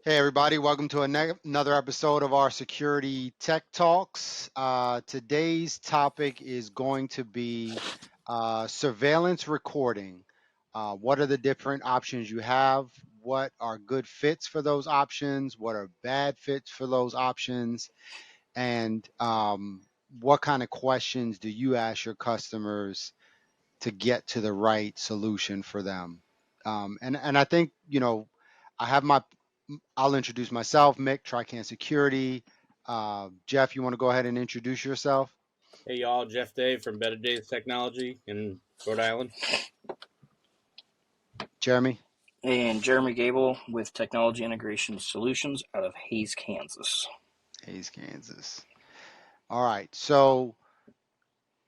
Hey, everybody, welcome to another episode of our Security Tech Talks. Today's topic is going to be surveillance recording. What are the different options you have? What are good fits for those options? What are bad fits for those options? And what kind of questions do you ask your customers to get to the right solution for them? And I think, I have my I'll introduce myself, Mik, Trican Security. Jeff, you want to go ahead and introduce yourself? Hey y'all, Jeff Day from Better Days Technology in Rhode Island. Jeremy? And Jeremy Gable with Technology Integration Solutions out of Hayes, Kansas. Hayes, Kansas. All right. So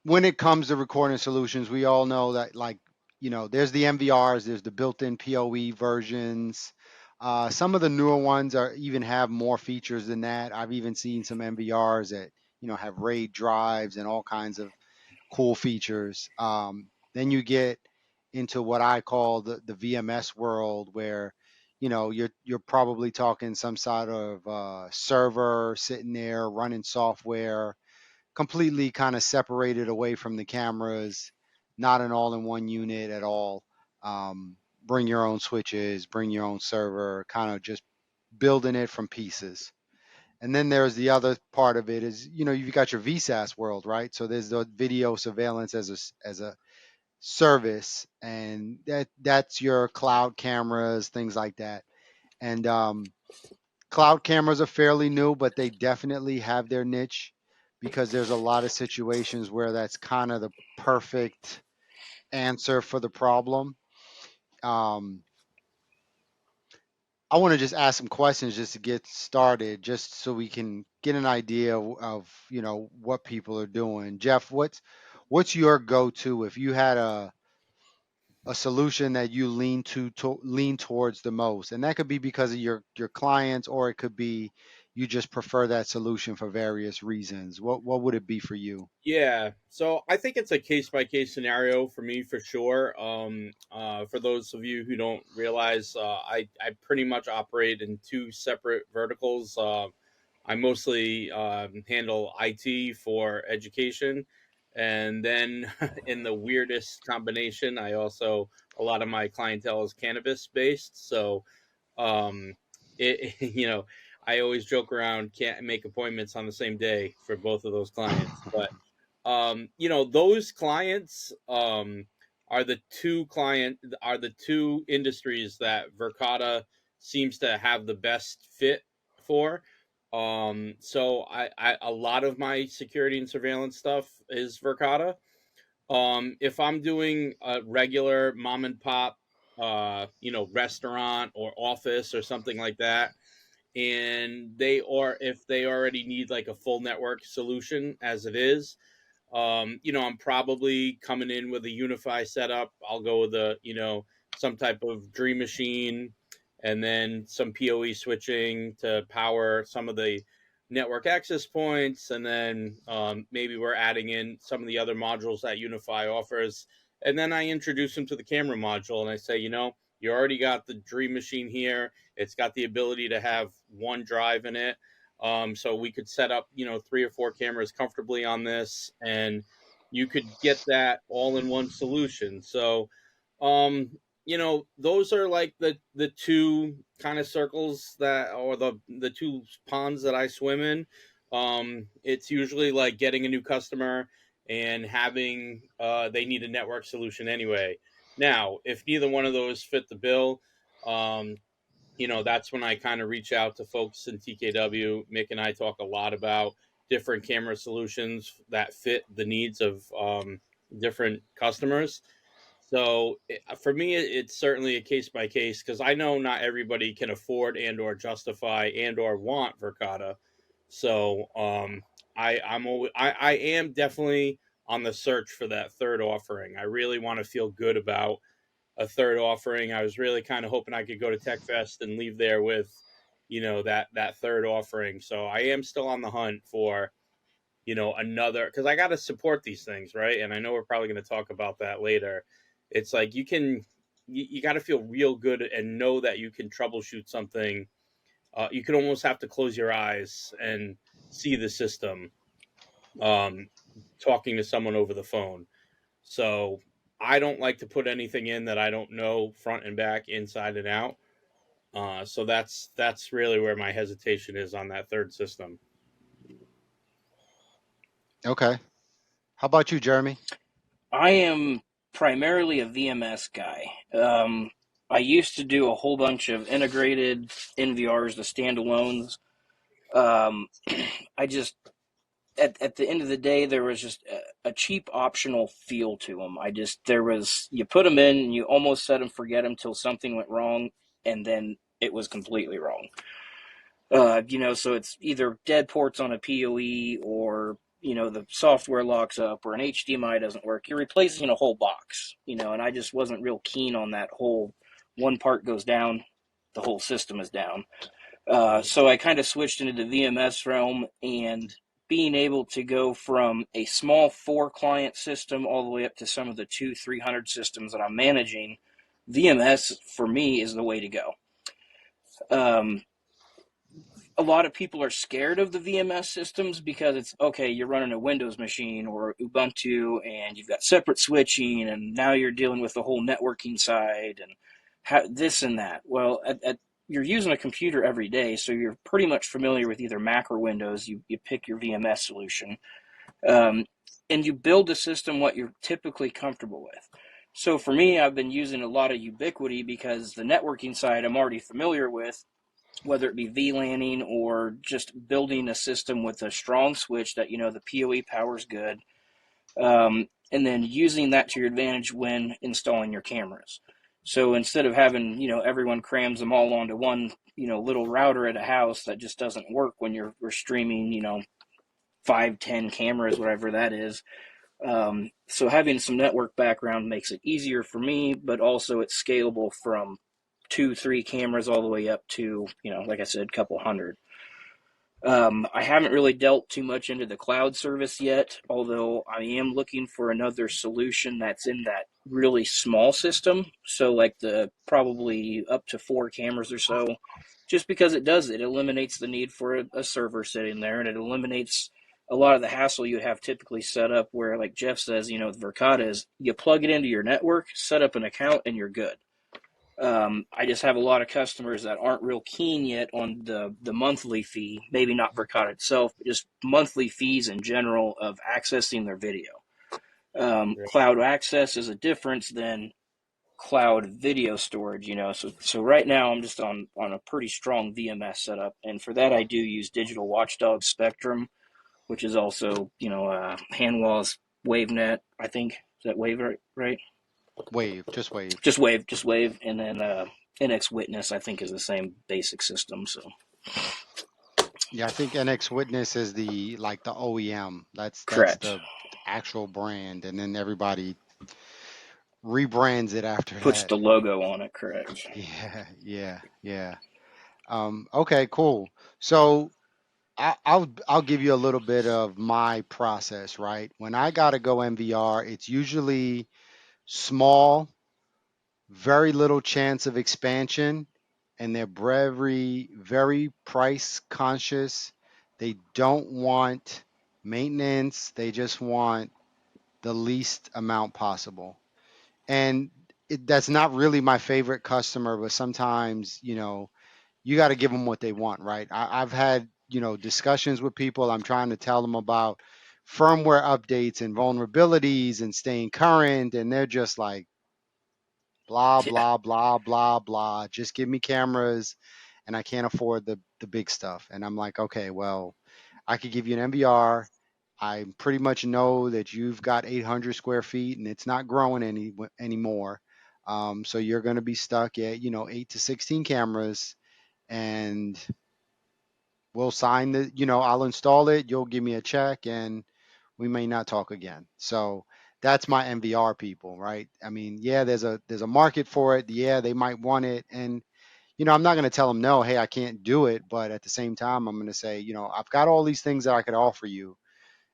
when it comes to recording solutions, we all know that, there's the MVRs, there's the built-in PoE versions. Some of the newer ones are even have more features than that. I've even seen some MVRs that, have RAID drives and all kinds of cool features. Then you get into what I call the VMS world, where you're probably talking some sort of server sitting there running software, completely kind of separated away from the cameras, not an all-in-one unit at all. Bring your own switches, bring your own server, kind of just building it from pieces. And then there's the other part of it is, you've got your VSAS world, right? So there's the video surveillance as a service, and that's your cloud cameras, things like that. And cloud cameras are fairly new, but they definitely have their niche because there's a lot of situations where that's kind of the perfect answer for the problem. Um, I want to just ask some questions just to get started, just so we can get an idea of what people are doing. Jeff, what's your go-to if you had a solution that you lean towards the most? And that could be because of your clients, or it could be you just prefer that solution for various reasons. What would it be for you? Yeah, so I think it's a case by case scenario for me for sure. For those of you who don't realize, I pretty much operate in two separate verticals. I mostly handle IT for education, and then in the weirdest combination, I also a lot of my clientele is cannabis based. So um, I always joke around, can't make appointments on the same day for both of those clients, but those clients are the two industries that Verkada seems to have the best fit for. So I a lot of my security and surveillance stuff is Verkada. If I'm doing a regular mom and pop restaurant or office or something like that, and if they already need like a full network solution as it is, I'm probably coming in with a Unify setup. I'll go with some type of Dream Machine, and then some PoE switching to power some of the network access points, and then maybe we're adding in some of the other modules that Unify offers. And then I introduce them to the camera module, and I say, you already got the Dream Machine here. It's got the ability to have one drive in it. So we could set up, 3 or 4 cameras comfortably on this, and you could get that all in one solution. So, those are like the two kind of circles or the two ponds that I swim in. It's usually like getting a new customer and having they need a network solution anyway. Now, if neither one of those fit the bill, um, that's when I kind of reach out to folks in TKW. Mick and I talk a lot about different camera solutions that fit the needs of different customers. So for me, it's certainly a case by case, because I know not everybody can afford and or justify and or want Verkada. So I am definitely on the search for that third offering. I really want to feel good about a third offering. I was really kind of hoping I could go to TechFest and leave there with, that third offering. So I am still on the hunt for, another, because I got to support these things, right? And I know we're probably going to talk about that later. It's like you got to feel real good and know that you can troubleshoot something you could almost have to close your eyes and see the system, um, talking to someone over the phone. So I don't like to put anything in that I don't know front and back, inside and out. So that's really where my hesitation is on that third system. Okay. How about you, Jeremy? I am primarily a VMS guy. I used to do a whole bunch of integrated NVRs, the standalones. Um, I just at the end of the day, there was just a cheap optional feel to them. There was, you put them in and you almost set them forget them till something went wrong, and then it was completely wrong. So it's either dead ports on a PoE, or the software locks up, or an HDMI doesn't work. You're replacing a whole box, and I just wasn't real keen on that whole one part goes down, the whole system is down. So I kind of switched into the VMS realm, and being able to go from a small 4 client system all the way up to some of the 200-300 systems that I'm managing, VMS for me is the way to go. Um, a lot of people are scared of the VMS systems because it's okay, you're running a Windows machine or Ubuntu and you've got separate switching, and now you're dealing with the whole networking side and this and that. Well, you're using a computer every day, so you're pretty much familiar with either Mac or Windows. You pick your VMS solution, um, and you build a system what you're typically comfortable with. So for me, I've been using a lot of Ubiquity because the networking side I'm already familiar with, whether it be VLANing or just building a system with a strong switch that the PoE power is good, and then using that to your advantage when installing your cameras. So instead of having everyone crams them all onto one little router at a house, that just doesn't work when we're streaming 5, 10 cameras, whatever that is. So having some network background makes it easier for me, but also it's scalable from 2, 3 cameras all the way up to, like I said, a couple hundred. I haven't really dealt too much into the cloud service yet, although I am looking for another solution that's in that really small system. So, like the probably up to 4 cameras or so, just because it eliminates the need for a server sitting there, and it eliminates a lot of the hassle you have typically set up. Where, like Jeff says, with Verkada is you plug it into your network, set up an account, and you're good. I just have a lot of customers that aren't real keen yet on the monthly fee, maybe not Verkada itself, but just monthly fees in general of accessing their video. Right. Cloud access is a difference than cloud video storage. So right now I'm just on a pretty strong VMS setup, and for that I do use Digital Watchdog Spectrum, which is also Hanwha's WaveNet. I think, is that Wave right? Wave, just wave. Just wave, and then NX Witness I think is the same basic system. So Yeah, I think NX Witness is the like the OEM. That's correct, the actual brand, and then everybody rebrands it after puts that. the logo on it. Correct. Yeah, yeah, yeah. Okay, cool. So I'll give you a little bit of my process, right? When I gotta go MVR, it's usually small, very little chance of expansion, and they're very, very price conscious. They don't want maintenance, they just want the least amount possible. And that's not really my favorite customer, but sometimes, you got to give them what they want, right? I've had, discussions with people. I'm trying to tell them about firmware updates and vulnerabilities and staying current, and they're just like, blah Yeah. blah blah blah blah, just give me cameras, and I can't afford the big stuff. And I'm like, okay, well, I could give you an MVR. I pretty much know that you've got 800 square feet and it's not growing anymore. So you're going to be stuck at 8 to 16 cameras, and we'll sign I'll install it, you'll give me a check, and we may not talk again. So that's my MVR people, right? I mean, yeah, there's a market for it. Yeah, they might want it, and I'm not going to tell them no, hey, I can't do it, but at the same time, I'm going to say, I've got all these things that I could offer you,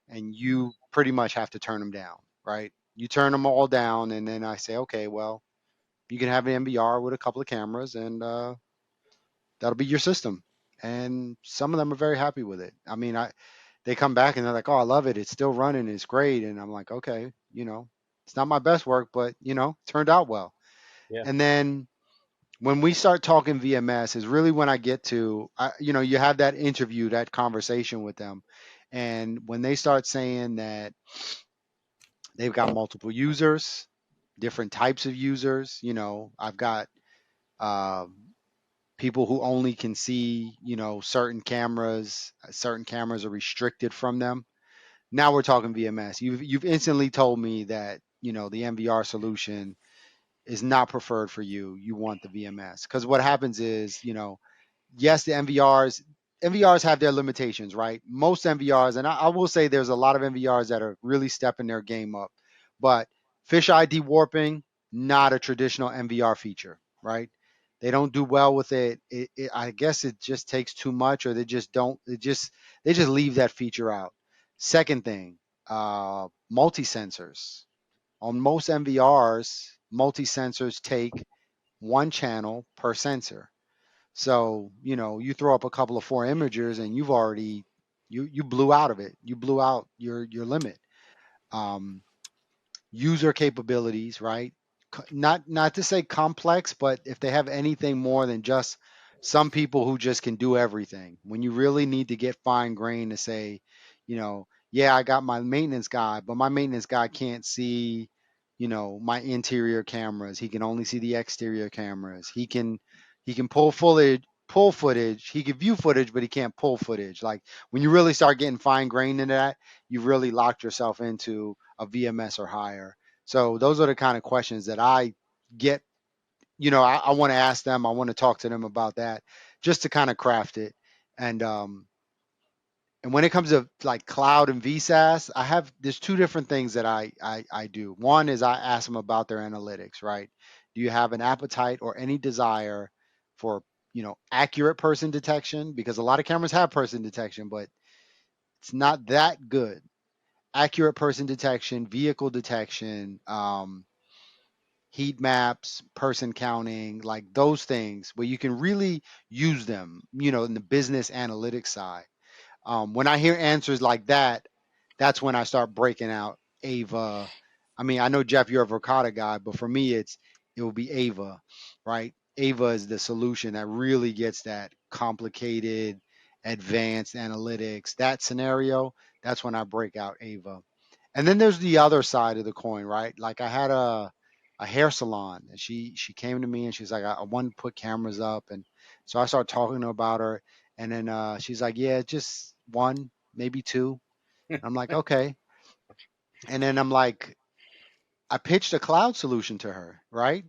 and you pretty much have to turn them down, right? You turn them all down, and then I say, okay, well, you can have an MVR with a couple of cameras, and that'll be your system. and some of them are very happy with it. I mean, they come back and they're like, "Oh, I love it. It's still running. It's great." And I'm like, "Okay, it's not my best work, but it turned out well." Yeah. And then when we start talking VMS is really when I get to, you have that interview, that conversation with them. And when they start saying that they've got multiple users, different types of users, I've got um, people who only can see, certain cameras. Certain cameras are restricted from them. Now we're talking VMS. You've instantly told me that the MVR solution is not preferred for you. You want the VMS because what happens is, yes, the MVRs have their limitations, right? Most MVRs, and I will say there's a lot of MVRs that are really stepping their game up, but fish ID warping, not a traditional MVR feature, right? They don't do well with it. I guess it just takes too much, or they just don't. They just leave that feature out. Second thing, multi sensors. On most MVRs, multi sensors take one channel per sensor. So, you throw up a couple of four imagers and you've already you blew out of it. You blew out your limit. Um, User capabilities, right? Not to say complex, but if they have anything more than just some people who just can do everything. When you really need to get fine grain to say, yeah, I got my maintenance guy, but my maintenance guy can't see, my interior cameras. He can only see the exterior cameras. He can pull footage. He can view footage, but he can't pull footage. Like when you really start getting fine grained into that, you really locked yourself into a VMS or higher. So those are the kind of questions that I get. I want to ask them. I want to talk to them about that, just to kind of craft it. And when it comes to like cloud and VSaaS, there's two different things that I do. One is I ask them about their analytics, right? Do you have an appetite or any desire for accurate person detection? Because a lot of cameras have person detection, but it's not that good. Accurate person detection, vehicle detection, heat maps, person counting, like those things where you can really use them, in the business analytics side. When I hear answers like that, that's when I start breaking out Ava. I mean, I know Jeff, you're a Verkada guy, but for me, it will be Ava, right? Ava is the solution that really gets that complicated, advanced analytics. That scenario, that's when I break out Ava. And then there's the other side of the coin, right? Like I had a hair salon, and she came to me and she's like, I want to put cameras up, and so I started talking to her about her, and then she's like, yeah, just one, maybe two. I'm like, okay. And then I'm like, I pitched a cloud solution to her, right?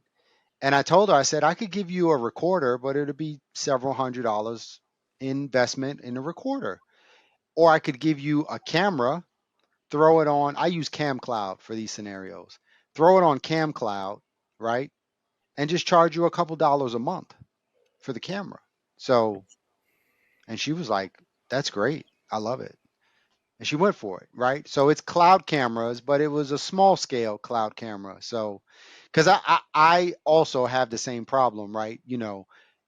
And I told her, I said, I could give you a recorder, but it'd be several $100 investment in a recorder. Or I could give you a camera, throw it on. I use Cam Cloud for these scenarios. Throw it on Cam Cloud, right? And just charge you a couple dollars a month for the camera. So, and she was like, that's great. I love it. And she went for it, right? So it's cloud cameras, but it was a small scale cloud camera. So, because I also have the same problem, right?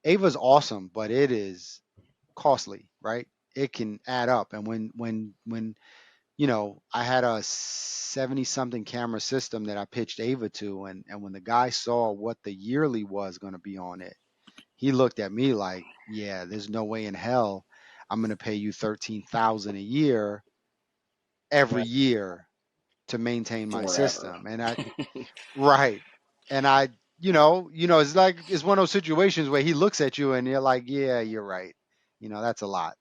Ava's awesome, but it is costly, right? It can add up, and when I had a 70 something camera system that I pitched Ava to, and when the guy saw what the yearly was going to be on it, he looked at me like, yeah, there's no way in hell I'm going to pay you 13,000 a year every Right. year to maintain my Forever. system. And right. And it's one of those situations where he looks at you and you're like, yeah, you're right. That's a lot,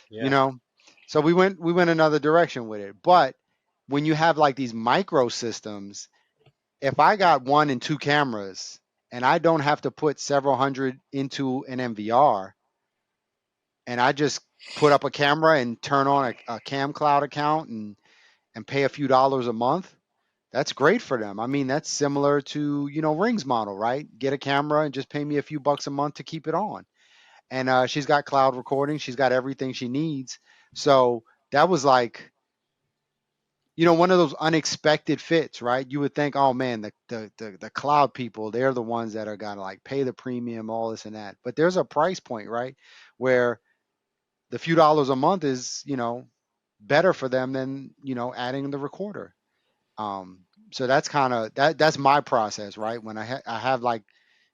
you Yeah. know? So we went another direction with it. But when you have like these micro systems, if I got one and two cameras and I don't have to put several hundred into an MVR, and I just put up a camera and turn on a Cam Cloud account and pay a few dollars a month, that's great for them. I mean, that's similar to, Ring's model, right? Get a camera and just pay me a few bucks a month to keep it on. And she's got cloud recording. She's got everything she needs. So that was like, one of those unexpected fits, right? You would think, oh man, the cloud people, they're the ones that are gonna like pay the premium, all this and that. But there's a price point, right? Where the few dollars a month is, better for them than, adding the recorder. Um, so that's kind of that's my process, right? When I have like,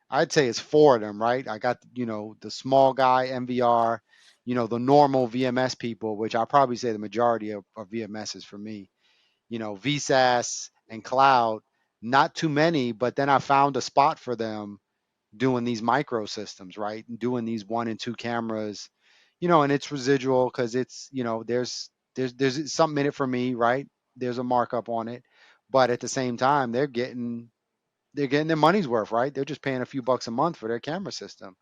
I'd say it's four of them, right? I got, the small guy MVR, the normal VMS people, which I'll probably say the majority of VMS is for me, VSAS and cloud, not too many, but then I found a spot for them doing these micro systems, right? Doing these 1 and 2 cameras, and it's residual because it's, there's something in it for me, right? There's a markup on it, but at the same time, they're getting their money's worth, right? They're just paying a few bucks a month for their camera system,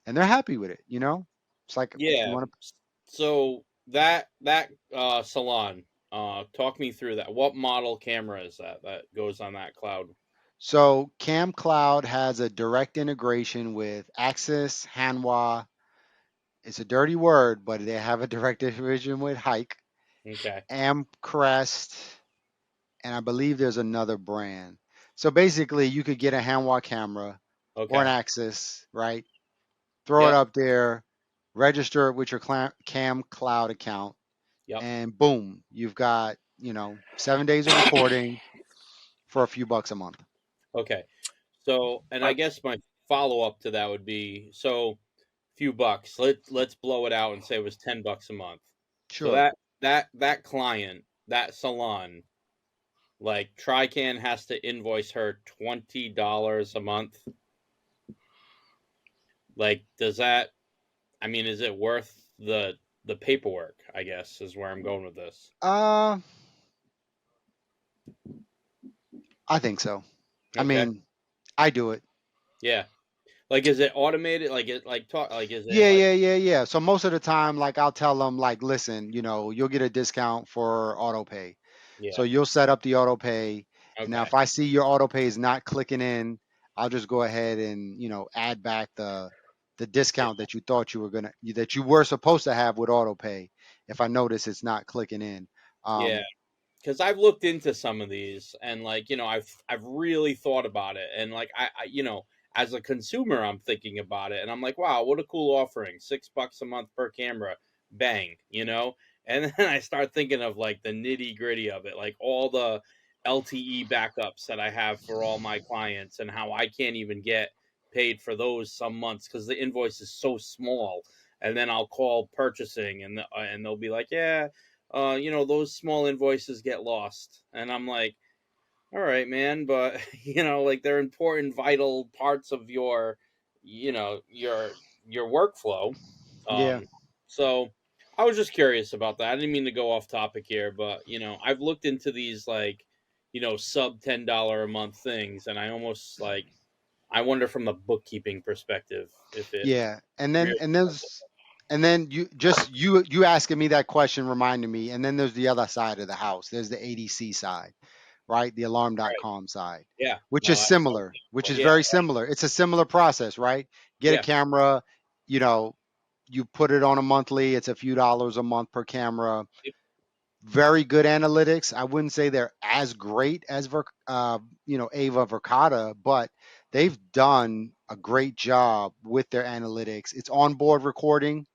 and they're happy with it. It's like you Yeah. want to. So that salon, talk me through that. What model camera is that goes on that cloud? So Cam Cloud has a direct integration with Axis, Hanwha. It's a dirty word, but they have a direct integration with Hike, Okay. Amcrest, and I believe there's another brand. So basically, you could get a Hanwha camera or an Okay. Axis, right? Throw it Yep. up there, register it with your Cam Cloud account, Yep. and boom, you've got 7 days of recording for a few bucks a month. Okay. So, and I I, guess my follow up to that would be, so few bucks. Let's blow it out and say it was $10 a month. So Sure. that client, that salon, like Trican has to invoice her $20 a month. Like, does that? I mean, is it worth the paperwork? I guess is where I'm going with this. Uh, I think so. I Okay. mean, I do it. Yeah. Like, is it automated? Like, it like talk. Like, is it Yeah, like? yeah, yeah, yeah. So most of the time, like I'll tell them, like, listen, you'll get a discount for auto pay. So Yeah. you'll set up the auto pay. And now Okay. if I see your auto pay is not clicking in, I'll just go ahead and, add back the Yeah. discount that you thought that you were supposed to have with auto pay if I notice it's not clicking in. Yeah. Um, Because I've looked into some of these, and like I've really thought about it, and like as a consumer I'm thinking about it, and I'm like, wow, what a cool offering, $6 a month per camera, bang. And then I start thinking of like the nitty gritty of it, like all the LTE backups that I have for all my clients, and how I can't even get paid for those some months because the invoice is so small, and then I'll call purchasing, and they'll be like, yeah, those small invoices get lost. And I'm like, all right, man, but like they're important, vital parts of your, your workflow. yeah, Um, so I was just curious about that. I didn't mean to go off topic here, but I've looked into these like, sub $10 a month things, and I almost like I wonder from a bookkeeping perspective if it yeah. And then really. you asking me that question reminded me. And then there's the other side of the house. There's the ADC side, right? The Right. alarm.com side, Yeah. which No. is similar, which is Yeah. very similar. It's a similar process, right? Get a Yeah. camera, you know, you put it on a monthly, it's a few dollars a month per camera. Very good analytics. I wouldn't say they're as great as Ava Verkada, but they've done a great job with their analytics. It's onboard recording Mhm.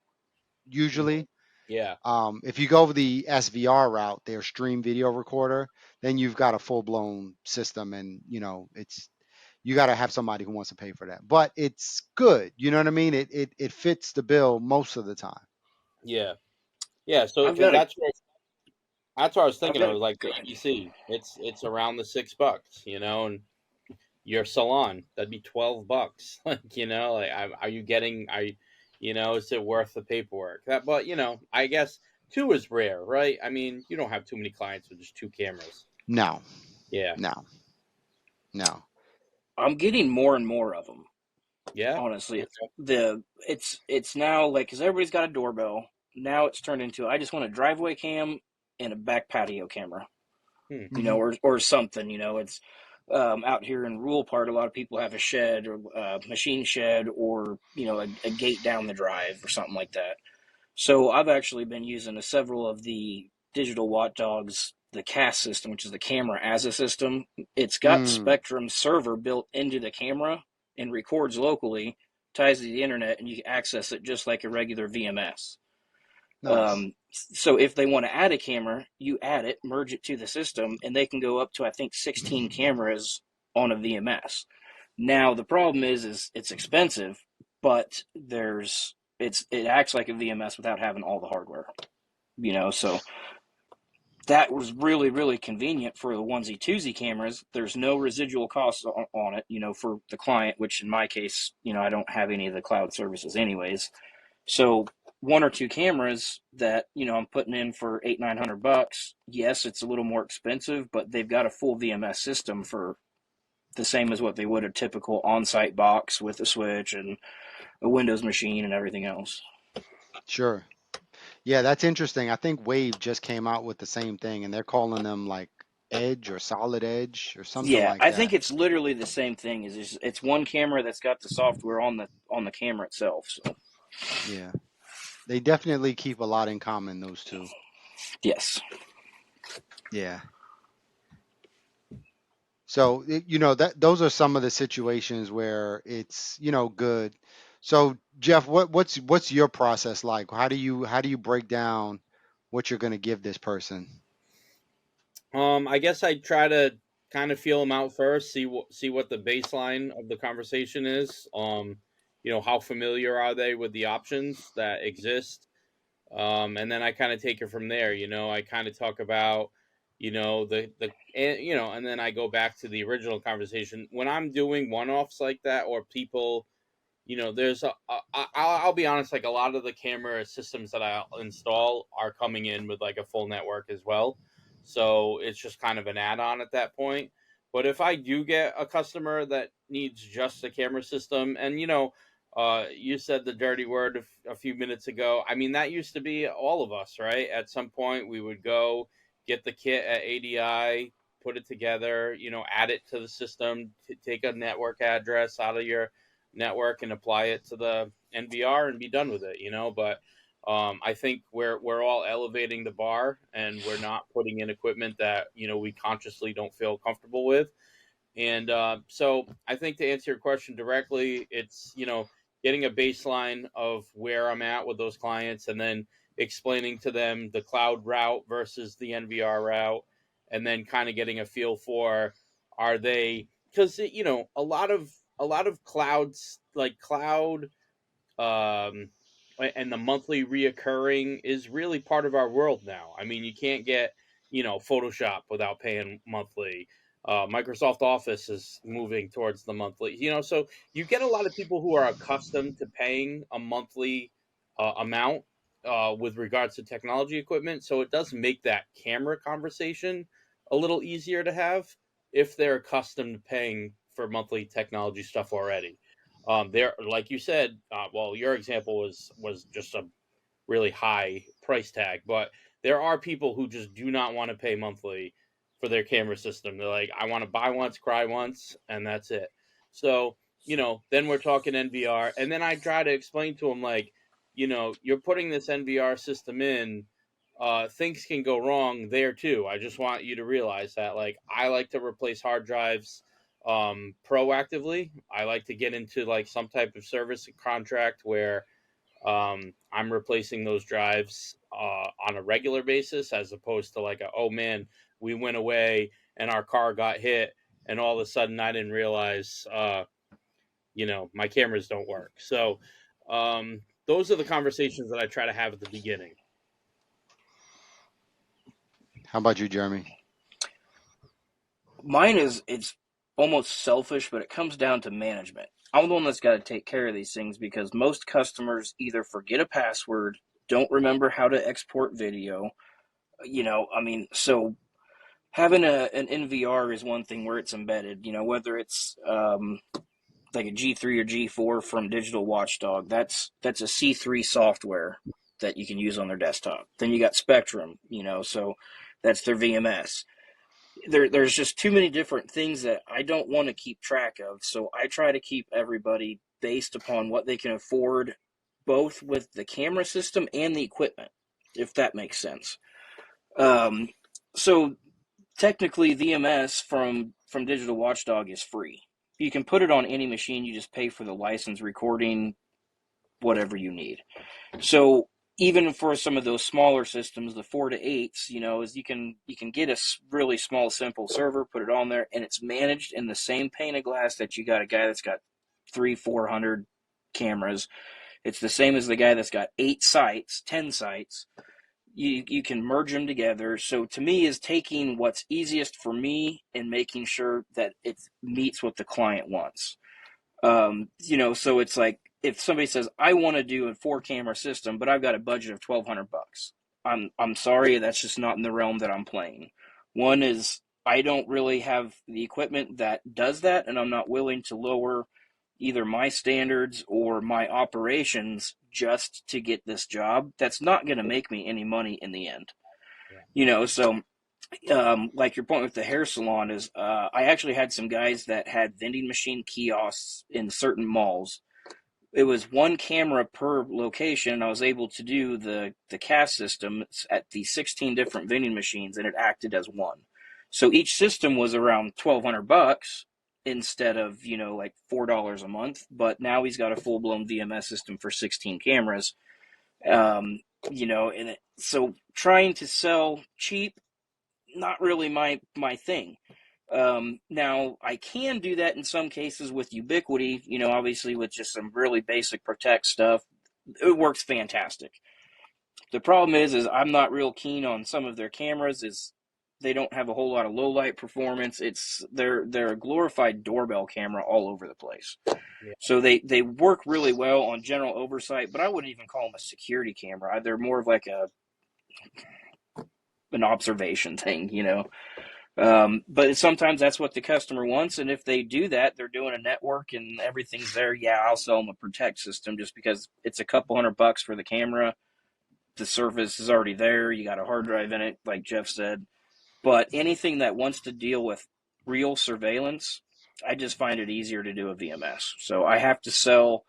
usually. Yeah. If you go the SVR route, their stream video recorder, then you've got a full blown system, and it's you got to have somebody who wants to pay for that. But it's good. You know what I mean? It fits the bill most of the time. Yeah. Yeah, so I've because got a, that's what I was I've thinking. I got a, was like go ahead. ABC, it's around the $6, and your salon that'd be $12. Like like are you getting? Is it worth the paperwork? That, but I guess two is rare, right? I mean, you don't have too many clients with just two cameras. No, Yeah, no, no. I'm getting more and more of them. yeah, Honestly, okay. it's now like because everybody's got a doorbell. Now it's turned into I just want a driveway cam and a back patio camera, Hmm. Hmm. or something. It's out here in rural part. A lot of people have a shed or a machine shed, or a gate down the drive or something like that. So I've actually been using several of the digital watchdogs, the CAS system, which is the camera as a system. It's got Mm. Spectrum server built into the camera and records locally, ties to the internet, and you can access it just like a regular VMS. Nice. So if they want to add a camera, you add it, merge it to the system, and they can go up to, I think, 16 cameras on a VMS. Now the problem is it's expensive, but it acts like a VMS without having all the hardware. So that was really, really convenient for the onesie twosie cameras. There's no residual costs on it, for the client, which in my case, I don't have any of the cloud services anyways. So one or two cameras that, I'm putting in for $800-900. Yes, it's a little more expensive, but they've got a full VMS system for the same as what they would a typical on-site box with a switch and a Windows machine and everything else. Sure. Yeah, that's interesting. I think Wave just came out with the same thing, and they're calling them like Edge or Solid Edge or something Yeah, like I think that. it's literally the same thing. It's one camera that's got the software on the camera itself. So Yeah, they definitely keep a lot in common, those two. yes. Yeah. So, that those are some of the situations where it's, good. So, Jeff, what's your process like? How do you break down what you're going to give this person? I guess I try to kind of feel them out first, see what the baseline of the conversation is. How familiar are they with the options that exist? And then I kind of take it from there. I kind of talk about, and then I go back to the original conversation when I'm doing one-offs like that, or people, there's I'll be honest, like a lot of the camera systems that I install are coming in with like a full network as well. So it's just kind of an add-on at that point. But if I do get a customer that needs just a camera system, and you said the dirty word a few minutes ago. I mean, that used to be all of us, right? At some point, we would go get the kit at ADI, put it together, add it to the system, take a network address out of your network and apply it to the NVR and be done with it, But I think we're all elevating the bar, and we're not putting in equipment that we consciously don't feel comfortable with. And so I think to answer your question directly, it's, getting a baseline of where I'm at with those clients, and then explaining to them the cloud route versus the NVR route, and then kind of getting a feel for, are they, because a lot of clouds, like cloud, um, and the monthly reoccurring is really part of our world now. I mean, you can't get Photoshop without paying monthly. Microsoft Office is moving towards the monthly. So you get a lot of people who are accustomed to paying a monthly amount with regards to technology equipment. So it does make that camera conversation a little easier to have if they're accustomed to paying for monthly technology stuff already. There, like you said, well, your example was just a really high price tag, but there are people who just do not want to pay monthly for their camera system. They're like, I want to buy once, cry once, and that's it. So, then we're talking NVR, and then I try to explain to them, like, you're putting this NVR system in. Things can go wrong there too. I just want you to realize that, like, I like to replace hard drives proactively. I like to get into like some type of service contract where I'm replacing those drives on a regular basis, as opposed to like, oh man, we went away and our car got hit, and all of a sudden I didn't realize, my cameras don't work. So those are the conversations that I try to have at the beginning. How about you, Jeremy? Mine it's almost selfish, but it comes down to management. I'm the one that's got to take care of these things because most customers either forget a password, don't remember how to export video. I mean, so having an NVR is one thing where it's embedded. Whether it's like a G3 or G4 from Digital Watchdog, that's a C3 software that you can use on their desktop. Then you got Spectrum, so that's their VMS. There's just too many different things that I don't want to keep track of. So I try to keep everybody based upon what they can afford, both with the camera system and the equipment, if that makes sense. Um, so technically, VMS from Digital Watchdog is free. You can put it on any machine. You just pay for the license, recording, whatever you need. So even for some of those smaller systems, the 4 to 8s, is you can get a really small, simple server, put it on there, and it's managed in the same pane of glass that you got a guy that's got 300-400 cameras. It's the same as the guy that's got 8 sites, 10 sites. You can merge them together. So to me, is taking what's easiest for me and making sure that it meets what the client wants. So it's like if somebody says I want to do a 4 camera system, but I've got a budget of $1,200, I'm sorry, that's just not in the realm that I'm playing. One is I don't really have the equipment that does that, and I'm not willing to lower either my standards or my operations just to get this job. That's not going to make me any money in the end. So like your point with the hair salon is, I actually had some guys that had vending machine kiosks in certain malls. It was 1 camera per location, and I was able to do the cast system at the 16 different vending machines, and it acted as one. So each system was around $1,200 instead of like $4 a month. But now he's got a full blown VMS system for 16 cameras. So trying to sell cheap, not really my thing. Now I can do that in some cases with Ubiquity, obviously with just some really basic Protect stuff. It works fantastic. The problem is I'm not real keen on some of their cameras. Is they don't have a whole lot of low light performance. They're a glorified doorbell camera all over the place. Yeah. So they work really well on general oversight, but I wouldn't even call them a security camera. They're more of like an observation thing. But sometimes that's what the customer wants, and if they do that, they're doing a network and everything's there. Yeah, I'll sell them a Protect system just because it's a couple $100 for the camera. The surface is already there. You got a hard drive in it, like Jeff said. But anything that wants to deal with real surveillance, I just find it easier to do a VMS. So I have to sell.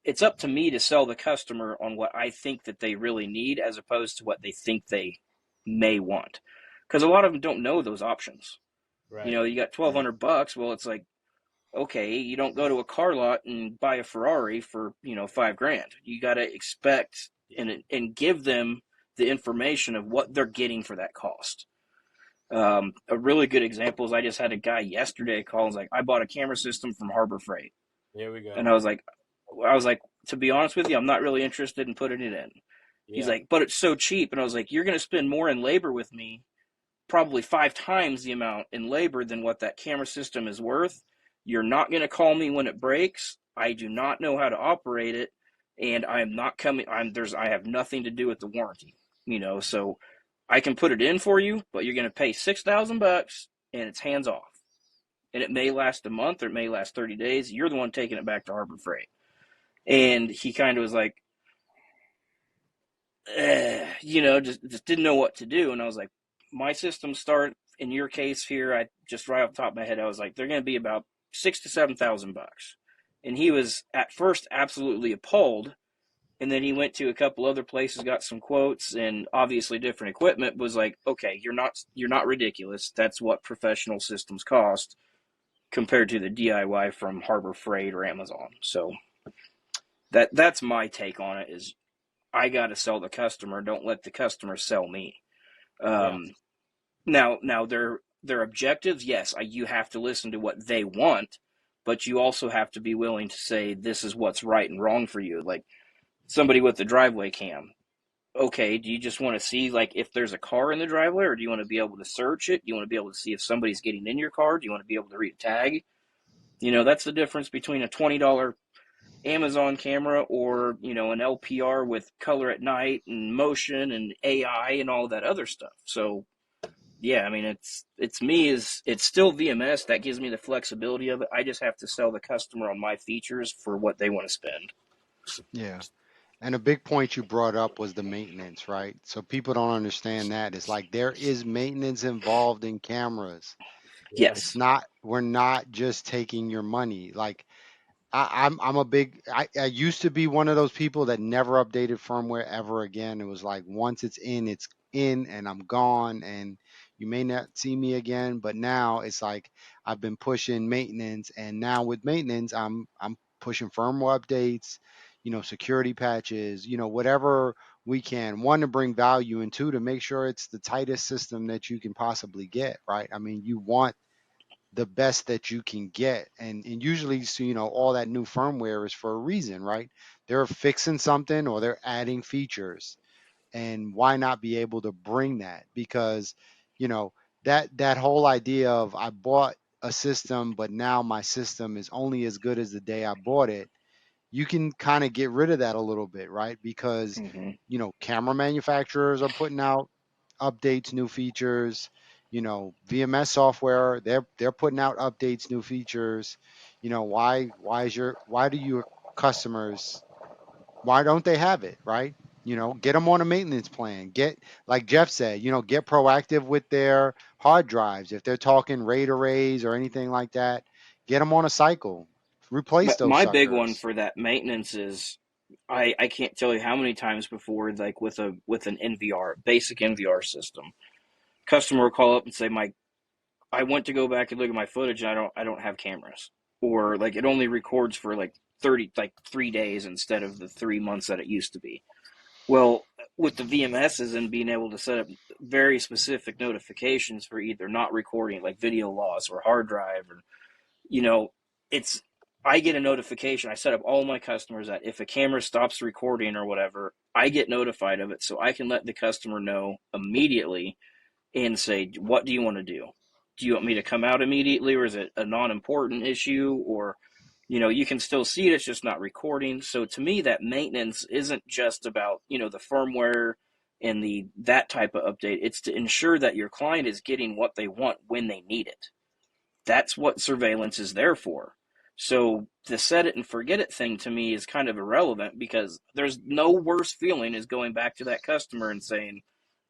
It's up to me to sell the customer on what I think that they really need, as opposed to what they think they may want, because a lot of them don't know those options. Right. You got $1,200. Well, it's like, okay, you don't go to a car lot and buy a Ferrari for $5,000. You got to expect and give them the information of what they're getting for that cost. A really good example is I just had a guy yesterday call and was like, I bought a camera system from Harbor Freight, Here we go. and I was like, to be honest with you, I'm not really interested in putting it in. He's like, but it's so cheap, and I was like, you're going to spend more in labor with me, probably 5 times the amount in labor than what that camera system is worth. You're not going to call me when it breaks. I do not know how to operate it, and I am not coming. I have nothing to do with the warranty. So I can put it in for you, but you're going to pay $6,000, and it's hands off. And it may last a month or it may last 30 days. You're the one taking it back to Harbor Freight. And he kind of was like, just didn't know what to do. And I was like, my systems start, in your case here, I just right off the top of my head, I was like, they're going to be about $6,000 to $7,000. And he was at first absolutely appalled. And then he went to a couple other places, got some quotes, and obviously different equipment. Was like, okay, you're not ridiculous. That's what professional systems cost compared to the DIY from Harbor Freight or Amazon. So that's my take on it. Is I got to sell the customer. Don't let the customer sell me. Now their objectives, yes, you have to listen to what they want, but you also have to be willing to say this is what's right and wrong for you. Like somebody with the driveway cam. Okay, do you just want to see like if there's a car in the driveway, or do you want to be able to search it? Do you want to be able to see if somebody's getting in your car? Do you want to be able to read a tag? That's the difference between a $20 Amazon camera or an LPR with color at night and motion and AI and all that other stuff. So yeah, I mean it's still VMS. That gives me the flexibility of it. I just have to sell the customer on my features for what they want to spend. Yeah. And a big point you brought up was the maintenance, right? So people don't understand that. It's like there is maintenance involved in cameras. It's Yes. not, we're not just taking your money. Like I'm a big, I used to be one of those people that never updated firmware ever again. It was like once it's in and I'm gone and you may not see me again. But now it's like I've been pushing maintenance, and now with maintenance, I'm pushing firmware updates. security patches, whatever we can. One, to bring value, and two, to make sure it's the tightest system that you can possibly get, right? I mean, you want the best that you can get. And usually, so, all that new firmware is for a reason, right? They're fixing something or they're adding features. And why not be able to bring that? Because, you know, that whole idea of I bought a system, but now my system is only as good as the day I bought it, you can kind of get rid of that a little bit, right? Because, Hmm. camera manufacturers are putting out updates, new features. VMS software, they're putting out updates, new features. Why do your customers, why don't they have it, right? Get them on a maintenance plan. Get, like Jeff said, get proactive with their hard drives. If they're talking RAID arrays or anything like that, get them on a cycle. Replace But those my big one suckers. for that maintenance is I can't tell you how many times before, like with an NVR, basic NVR system, customer will call up and say, "Mike, I went to go back and look at my footage and I don't have cameras." Or like it only records for like 3 days instead of the 3 months that it used to be. Well, with the VMSs and being able to set up very specific notifications for either not recording, like video loss or hard drive, or you know, it's I get a notification. I set up all my customers that if a camera stops recording or whatever, I get notified of it, so I can let the customer know immediately and say, what do you want to do? Do you want me to come out immediately, or is it a non-important issue? Or, you can still see it, it's just not recording. So to me, that maintenance isn't just about, the firmware and that type of update. It's to ensure that your client is getting what they want when they need it. That's what surveillance is there for. So the set it and forget it thing to me is kind of irrelevant, because there's no worse feeling as going back to that customer and saying,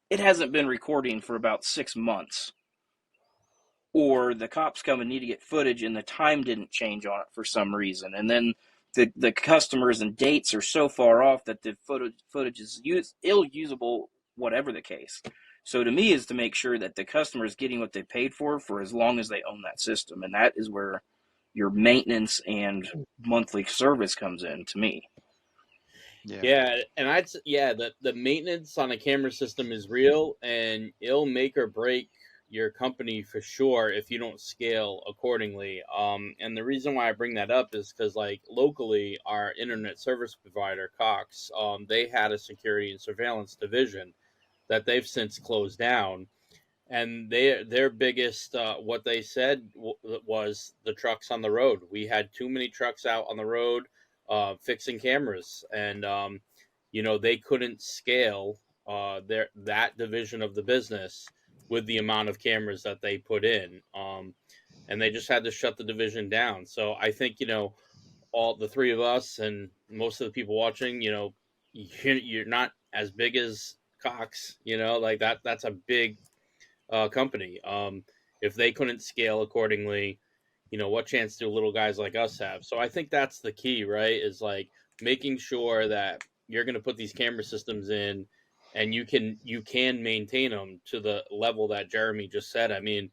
it hasn't been recording for about 6 months, or the cops come and need to get footage and the time didn't change on it for some reason, and then the customers and dates are so far off that the footage is ill usable, whatever the case. So to me, is to make sure that the customer is getting what they paid for as long as they own that system, and that is where your maintenance and monthly service comes in to me. Yeah. Yeah, and the maintenance on a camera system is real, and it'll make or break your company for sure if you don't scale accordingly. And the reason why I bring that up is because, like, locally, our internet service provider Cox, they had a security and surveillance division that they've since closed down, and their biggest what they said was the trucks on the road. We had too many trucks out on the road fixing cameras, and they couldn't scale that division of the business with the amount of cameras that they put in, and they just had to shut the division down. So I think all the three of us and most of the people watching, you're not as big as Cox, like that. That's a big company. If they couldn't scale accordingly, what chance do little guys like us have? So I think that's the key, right? Is like making sure that you're going to put these camera systems in, and you can maintain them to the level that Jeremy just said. I mean,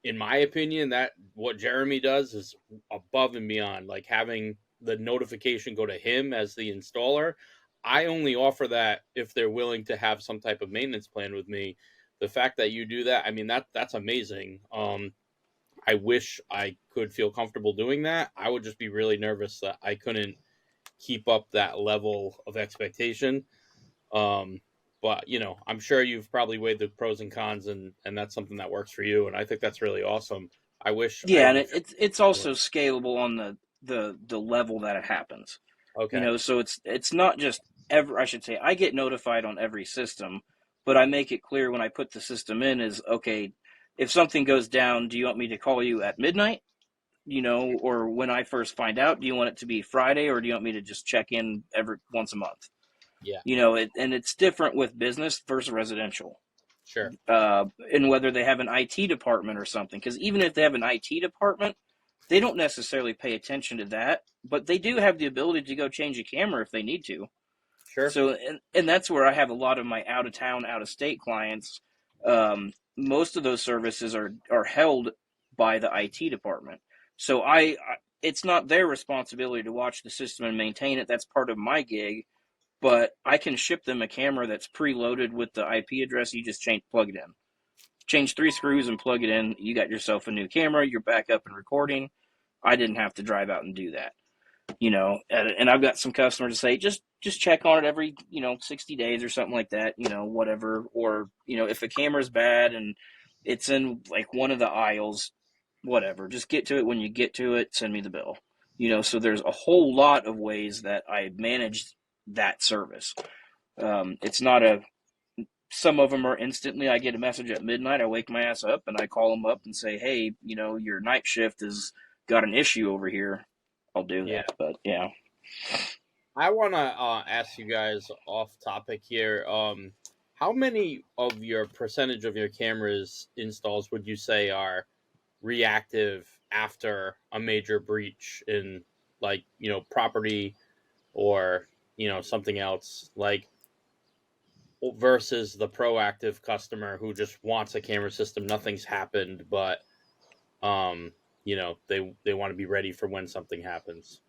in my opinion, that what Jeremy does is above and beyond. Like having the notification go to him as the installer, I only offer that if they're willing to have some type of maintenance plan with me. The fact that you do that, I mean, that's amazing. I wish I could feel comfortable doing that. I would just be really nervous that I couldn't keep up that level of expectation. Um, but I'm sure you've probably weighed the pros and cons, and that's something that works for you. And I think that's really awesome. I wish I Yeah, had and the. it's also scalable on the level that it happens. Okay. So it's not just I should say, I get notified on every system, but I make it clear when I put the system in is, okay, if something goes down, do you want me to call you at midnight? Or when I first find out, do you want it to be Friday, or do you want me to just check in every once a month? Yeah. And it's different with business versus residential. Sure. And whether they have an IT department or something, because even if they have an IT department, they don't necessarily pay attention to that, but they do have the ability to go change a camera if they need to. Sure. So, and that's where I have a lot of my out of town, out of state clients. Most of those services are held by the IT department. So it's not their responsibility to watch the system and maintain it. That's part of my gig. But I can ship them a camera that's preloaded with the IP address. You just plug it in. Change 3 screws and plug it in. You got yourself a new camera. You're back up and recording. I didn't have to drive out and do that. And I've got some customers to say, just check on it every, 60 days or something like that, whatever. Or, if a camera's bad and it's in like one of the aisles, whatever, just get to it when you get to it, send me the bill. So there's a whole lot of ways that I manage that service. It's not some of them are instantly, I get a message at midnight, I wake my ass up and I call them up and say, hey, your night shift has got an issue over here. I'll do Yeah. that. But yeah. I want to ask you guys off topic here. How many of your percentage of your cameras installs would you say are reactive after a major breach in, like, property or something else, like, versus the proactive customer who just wants a camera system, nothing's happened, but they want to be ready for when something happens?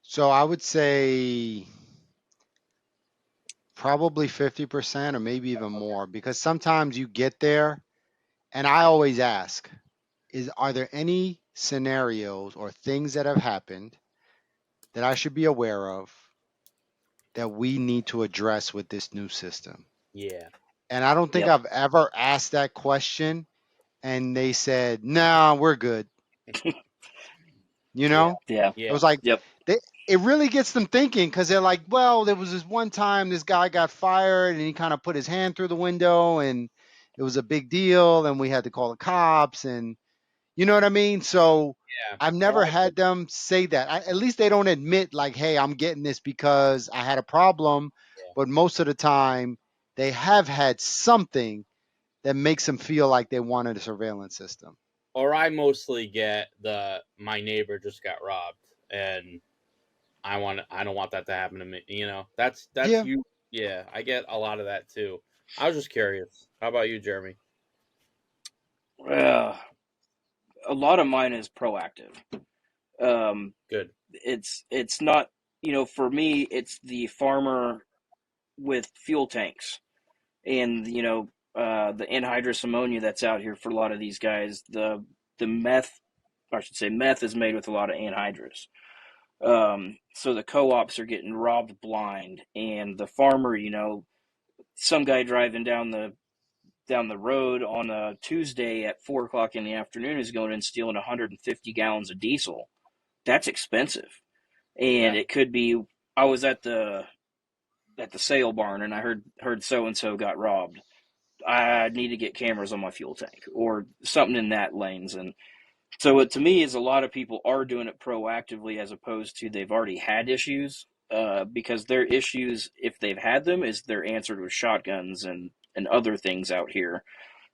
So I would say probably 50% or maybe even more, because sometimes you get there and I always ask, are there any scenarios or things that have happened that I should be aware of that we need to address with this new system? Yeah. And I don't think Yep. I've ever asked that question and they said, "No, we're good." You Yeah. know? Yeah. It Yeah. was like Yep. they it really gets them thinking because they're like, well, there was this one time this guy got fired and he kind of put his hand through the window and it was a big deal and we had to call the cops and you know what I mean? So Yeah. I've Oh, never had them say that. At least they don't admit like, hey, I'm getting this because I had a problem. yeah. But most of the time they have had something that makes them feel like they wanted a surveillance system. Or I mostly get my neighbor just got robbed and I don't want that to happen to me. That's Yeah. you. Yeah, I get a lot of that too. I was just curious. How about you, Jeremy? Uh, a lot of mine is proactive. Um, Good. it's not, for me, it's the farmer with fuel tanks and, the anhydrous ammonia that's out here for a lot of these guys. The meth, or I should say meth is made with a lot of anhydrous. So the co-ops are getting robbed blind and the farmer, some guy driving down the road on a Tuesday at 4 o'clock in the afternoon is going and stealing 150 gallons of diesel. That's expensive, Yeah. and it could be. I was at the sale barn and I heard so and so got robbed. I need to get cameras on my fuel tank or something in that lanes. And so it, to me, is a lot of people are doing it proactively as opposed to they've already had issues. Because their issues, if they've had them, is they're answered with shotguns and other things out here.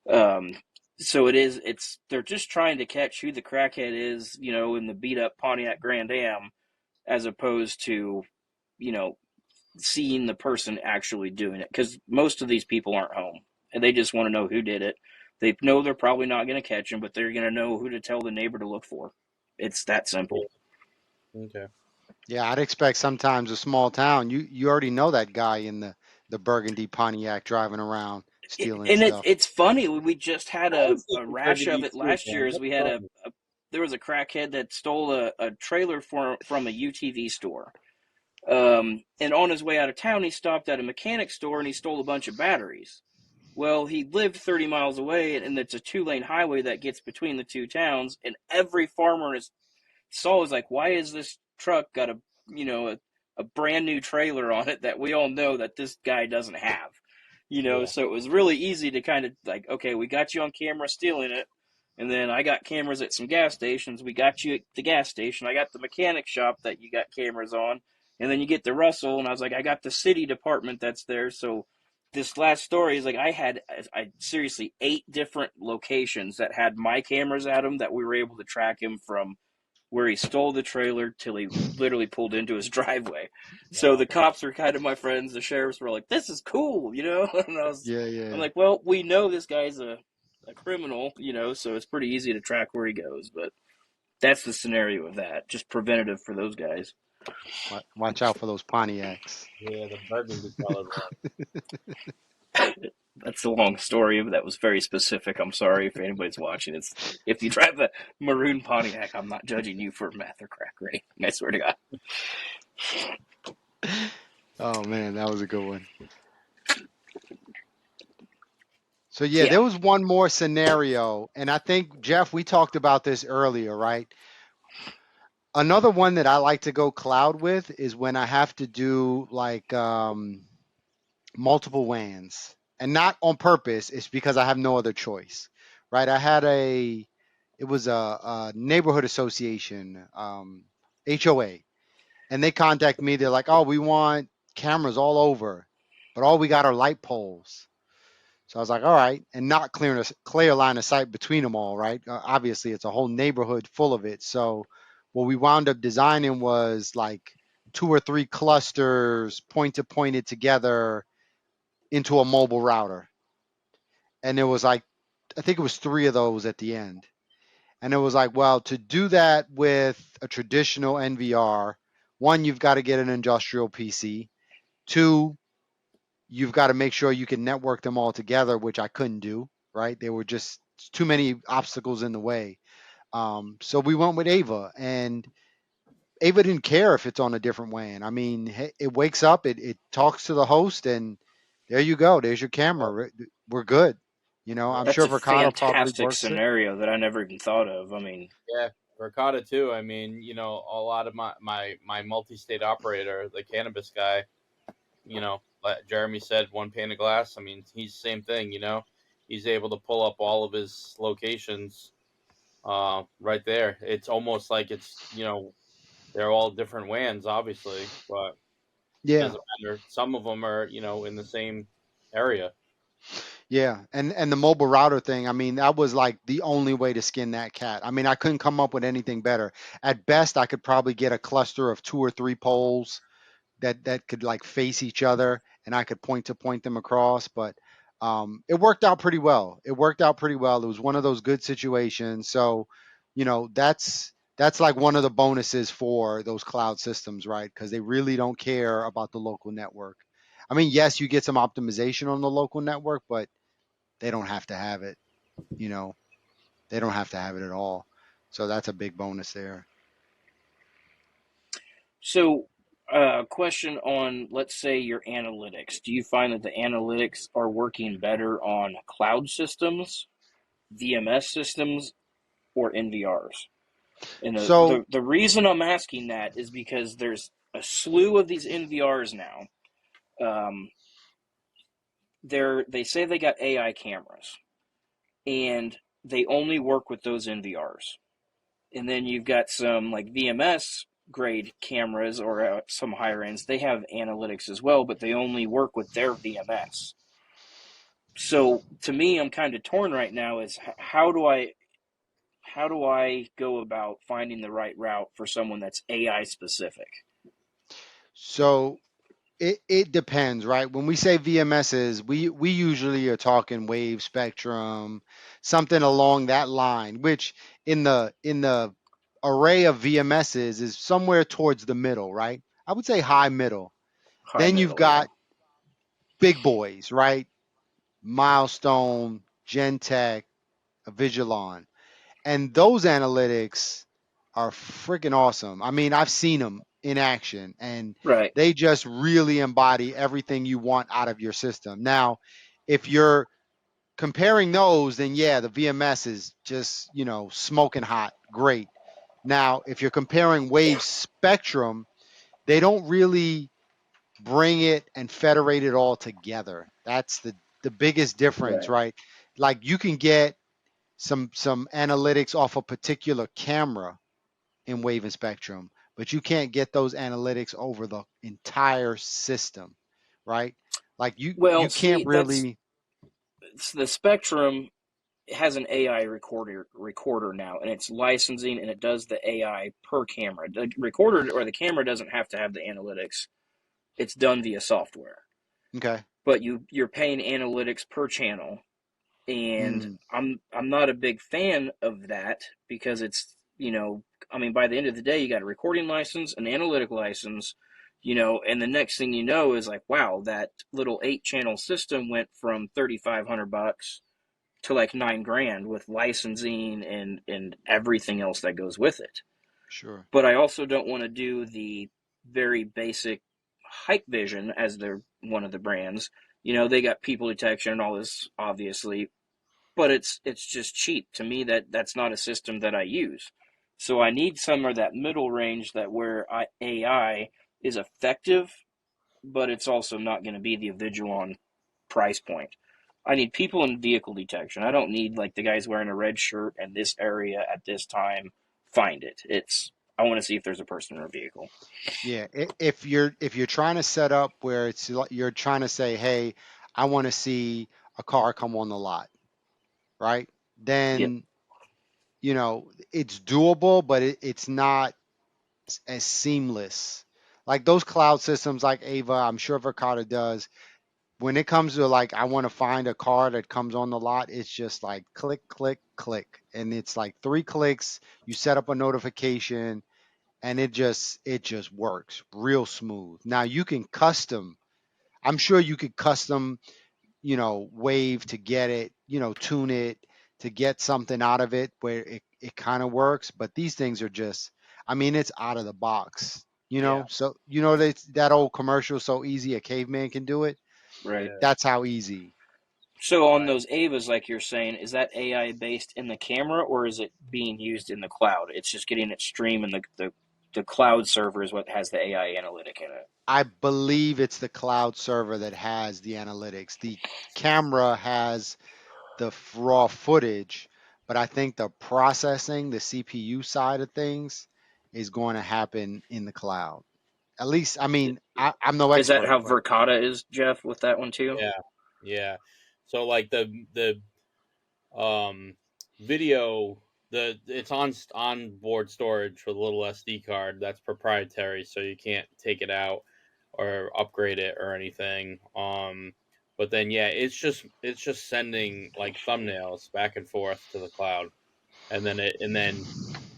Um, so they're just trying to catch who the crackhead is, in the beat up Pontiac Grand Am, as opposed to, you know, seeing the person actually doing it. Because most of these people aren't home and they just want to know who did it. They know they're probably not going to catch him, but they're going to know who to tell the neighbor to look for. It's that simple. Okay. Yeah, I'd expect sometimes a small town, you already know that guy in the burgundy Pontiac driving around stealing And stuff. it's funny. We just had I was a looking for rash of these it too, last year. man. As What's we had wrong? there was a crackhead that stole a trailer from a UTV store. And on his way out of town, he stopped at a mechanic store and he stole a bunch of batteries. Well, he lived 30 miles away, and it's a 2-lane highway that gets between the two towns. And every farmer in his Saul was like, why is this truck got a brand new trailer on it that we all know that this guy doesn't have? Yeah. So it was really easy to kind of like, okay, we got you on camera stealing it. And then I got cameras at some gas stations. We got you at the gas station. I got the mechanic shop that you got cameras on. And then you get the Russell. And I was like, I got the city department that's there. So this last story is like, I seriously 8 different locations that had my cameras at them that we were able to track him from where he stole the trailer till he literally pulled into his driveway. So Wow. the cops were kind of my friends. The sheriffs were like, "This is cool," And Yeah, I'm yeah. like, "Well, we know this guy's a criminal, so it's pretty easy to track where he goes." But That's the scenario of that. Just preventative for those guys. Watch out for those Pontiacs. Yeah, the burgundy colored one. That's a long story, but that was very specific. I'm sorry if anybody's watching. It's if you drive a maroon Pontiac, I'm not judging you for meth or crack or anything. I swear to God. Oh man, that was a good one. So yeah, Yeah. there was one more scenario, and I think Jeff, we talked about this earlier, right? Another one that I like to go cloud with is when I have to do like multiple WANs, and not on purpose. It's because I have no other choice, right? It was a neighborhood association, HOA, and they contact me. They're like, "Oh, we want cameras all over, but all we got are light poles." So I was like, "All right," and not clearing a clear line of sight between them all, right? Obviously, it's a whole neighborhood full of it. So what we wound up designing was like two or three clusters point to pointed together into a mobile router. And there was like, I think it was three of those at the end. And it was like, well, to do that with a traditional NVR, one, you've got to get an industrial PC. Two, you've got to make sure you can network them all together, which I couldn't do, right? There were just too many obstacles in the way. So we went with Ava, and Ava didn't care if it's on a different WAN. I mean, it wakes up, it talks to the host, and there you go. There's your camera. We're good. You know, I'm Yep. That's sure a Verkada probably fantastic works it. scenario that I never even thought of. I mean, Yeah, Verkada too. I mean, a lot of my multi-state operator, the cannabis guy, like Jeremy said, one pane of glass. I mean, he's the same thing. He's able to pull up all of his locations, right there. It's almost like they're all different WANs, obviously, but Yeah, doesn't matter. Some of them are, in the same area. yeah, and the mobile router thing. I mean, that was like the only way to skin that cat. I mean, I couldn't come up with anything better. At best, I could probably get a cluster of two or three poles that could like face each other, and I could point to point them across. But it worked out pretty well. It worked out pretty well. It was one of those good situations. So, that's like one of the bonuses for those cloud systems, right? Because they really don't care about the local network. I mean, yes, you get some optimization on the local network, but they don't have to have it. You know, they don't have to have it at all. So that's a big bonus there. so question on, let's say, your analytics. Do you find that the analytics are working better on cloud systems, VMS systems, or NVRs? And So the reason I'm asking that is because there's a slew of these NVRs now. Um, they say they got AI cameras, and they only work with those NVRs. And then you've got some like VMS grade cameras or some higher ends. They have analytics as well, but they only work with their VMS. So to me, I'm kind of torn right now. Is how do I go about finding the right route for someone that's AI specific? so it depends, right? When we say VMSs, we usually are talking wave spectrum, something along that line, which in the array of VMSs is somewhere towards the middle, right? I would say high middle. High Then you've middle, yeah. got big boys, right? Milestone, Gentech, Vigilon. And those analytics are freaking awesome. I mean, I've seen them in action, and Right. they just really embody everything you want out of your system. Now, if you're comparing those, then yeah, the VMS is just, smoking hot. Great. Now, if you're comparing wave spectrum, they don't really bring it and federate it all together. That's the biggest difference, Right. right? Like you can get some analytics off a particular camera in wave and spectrum, but you can't get those analytics over the entire system, right? Like you Well, can't see, that's really. the Spectrum has an AI recorder now, and it's licensing, and it does the AI per camera. The recorder or the camera doesn't have to have the analytics. It's done via software. Okay. But you're paying analytics per channel, and Mm, I'm not a big fan of that because it's I mean, by the end of the day, you got a recording license, an analytic license, you know, and the next thing you know is like, wow, that little 8-channel system went from $3,500 to like $9,000 with licensing and everything else that goes with it. Sure. But I also don't want to do the very basic Hike Vision as they're one of the brands. You know, they got people detection and all this, obviously, but it's just cheap to me. That's not a system that I use. So I need some of that middle range that where AI is effective, but it's also not going to be the Vigilon price point. I need people in vehicle detection. I don't need like the guys wearing a red shirt and this area at this time. Find it. It's I want to see if there's a person in a vehicle. Yeah, if you're trying to set up where you're trying to say, hey, I want to see a car come on the lot, right? Yep. Then it's doable, but it's not as seamless. Like those cloud systems, like Ava, I'm sure Verkada does. When it comes to like, I want to find a car that comes on the lot, it's just like click, click, click, and it's like 3 clicks. You set up a notification, and it just works real smooth. Now you can custom. I'm sure you could custom, wave to get it, tune it to get something out of it where it kind of works. But these things are just, I mean, it's out of the box. Yeah. So that old commercial, so easy a caveman can do it. Right. Yeah. That's how easy. So on Right. those Avas, like you're saying, is that AI based in the camera or is it being used in the cloud? It's just getting it streamed and the cloud server is what has the AI analytic in it. I believe it's the cloud server that has the analytics. The camera has the raw footage, but I think the processing, the CPU side of things, is going to happen in the cloud. At least, I mean, I'm no Is that expert, how but Verkada is, Jeff, with that one too? Yeah. Yeah. So like the um video, it's on board storage with a little SD card that's proprietary, so you can't take it out or upgrade it or anything. But then yeah, it's just sending like thumbnails back and forth to the cloud, and then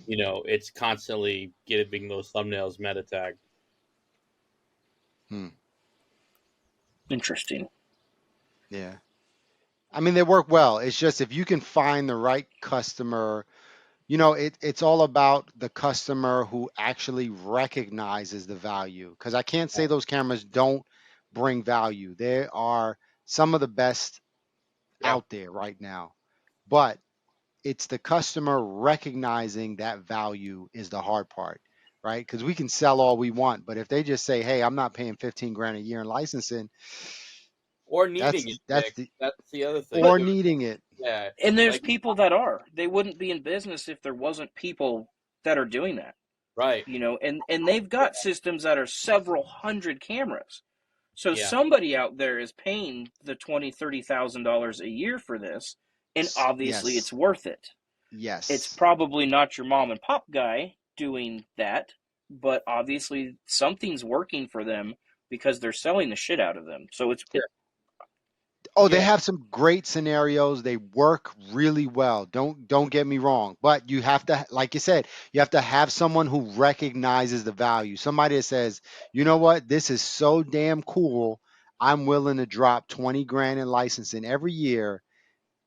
it's constantly giving those thumbnails meta tag. hmm, Interesting. yeah. I mean, they work well. It's just if you can find the right customer, it's all about the customer who actually recognizes the value. Because I can't say those cameras don't bring value. They are some of the best Yeah. out there right now. But it's the customer recognizing that value is the hard part, right? Because we can sell all we want, but if they just say, "Hey, I'm not paying 15 grand a year in licensing," Or that's needing it, that's Nick. the That's the other thing But or too. needing it. Yeah. and there's Like people that are. They wouldn't be in business if there wasn't people that are doing that. right. You know, and they've got systems that are several hundred cameras. So Yeah. somebody out there is paying the $20,000-$30,000 a year for this, and obviously Yes, it's worth it. It's yes. probably not your mom and pop guy doing that, but obviously something's working for them because they're selling the shit out of them. So Sure. Oh, they Yeah. have some great scenarios. They work really well. Don't get me wrong, but you have to, like you said, you have to have someone who recognizes the value. Somebody that says, you know what, this is so damn cool. I'm willing to drop 20 grand in licensing every year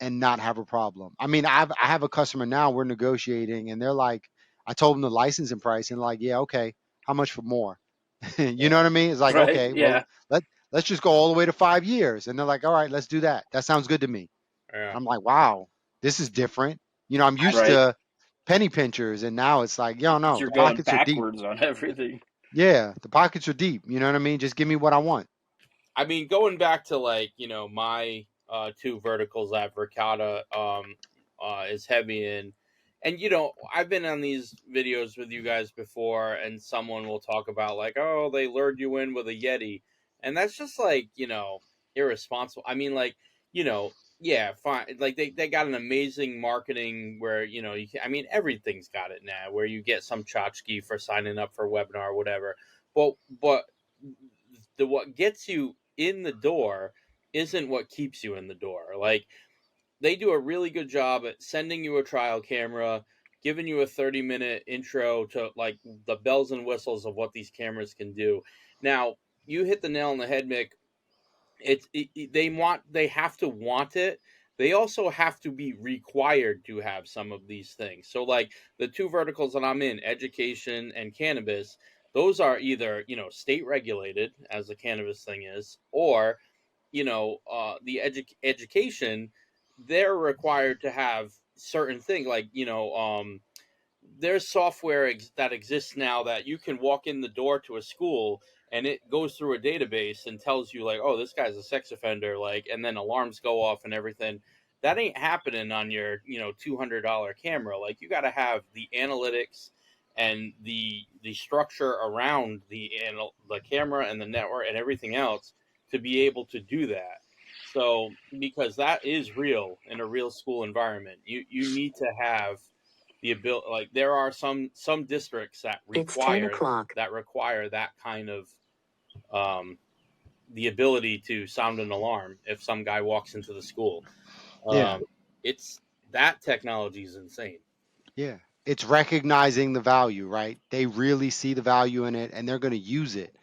and not have a problem. I mean, I have a customer now. We're negotiating, and they're like, I told them the licensing price, and like, yeah, okay, how much for more? You Yeah. know what I mean? It's like, right, okay, well, yeah, let's just go all the way to 5 years. And they're like, all right, let's do that. That sounds good to me. Yeah. I'm like, wow, this is different. I'm used right. to penny pinchers, and now it's like, yo, no, You're the going pockets are deep. backwards on everything. Yeah, the pockets are deep. You know what I mean? Just give me what I want. I mean, going back to like my two verticals that Verkada is heavy in, and I've been on these videos with you guys before, and someone will talk about like, oh, they lured you in with a Yeti, and that's just like irresponsible. I mean, like yeah, fine. Like they got an amazing marketing where I mean everything's got it now where you get some tchotchke for signing up for a webinar or whatever, but the what gets you in the door isn't what keeps you in the door. Like they do a really good job at sending you a trial camera, giving you a 30-minute intro to like the bells and whistles of what these cameras can do. Now, you hit the nail on the head, Mick. They have to want it. They also have to be required to have some of these things. So like the two verticals that I'm in, education and cannabis, those are either, state regulated, as the cannabis thing is, or the education, they're required to have certain things like there's software that exists now that you can walk in the door to a school and it goes through a database and tells you like, oh, this guy's a sex offender, like, and then alarms go off and everything. That ain't happening on your $200 camera. Like, you got to have the analytics and the structure around the camera and the network and everything else to be able to do that. So because that is real in a real school environment, you need to have the ability. Like, there are some districts that It's 10 require o'clock. that kind of the ability to sound an alarm if some guy walks into the school. Yeah. It's that technology is insane. Yeah. It's recognizing the value, right? They really see the value in it and they're going to use it.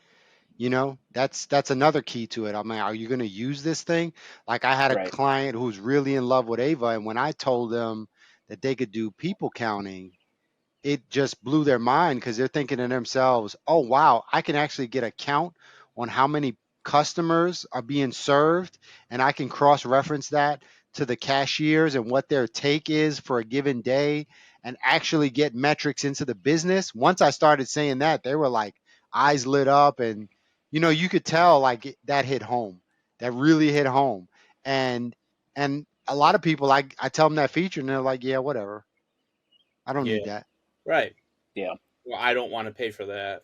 That's another key to it. I mean, are you going to use this thing? Like I had a Right. client who's really in love with Ava, and when I told them that they could do people counting, it just blew their mind because they're thinking to themselves, oh, wow, I can actually get a count on how many customers are being served. And I can cross reference that to the cashiers and what their take is for a given day and actually get metrics into the business. Once I started saying that, they were like eyes lit up. And, you could tell like that hit home, that really hit home. And a lot of people, I tell them that feature and they're like, yeah, whatever. I don't Yeah, need that. right. Yeah. Well, I don't want to pay for that.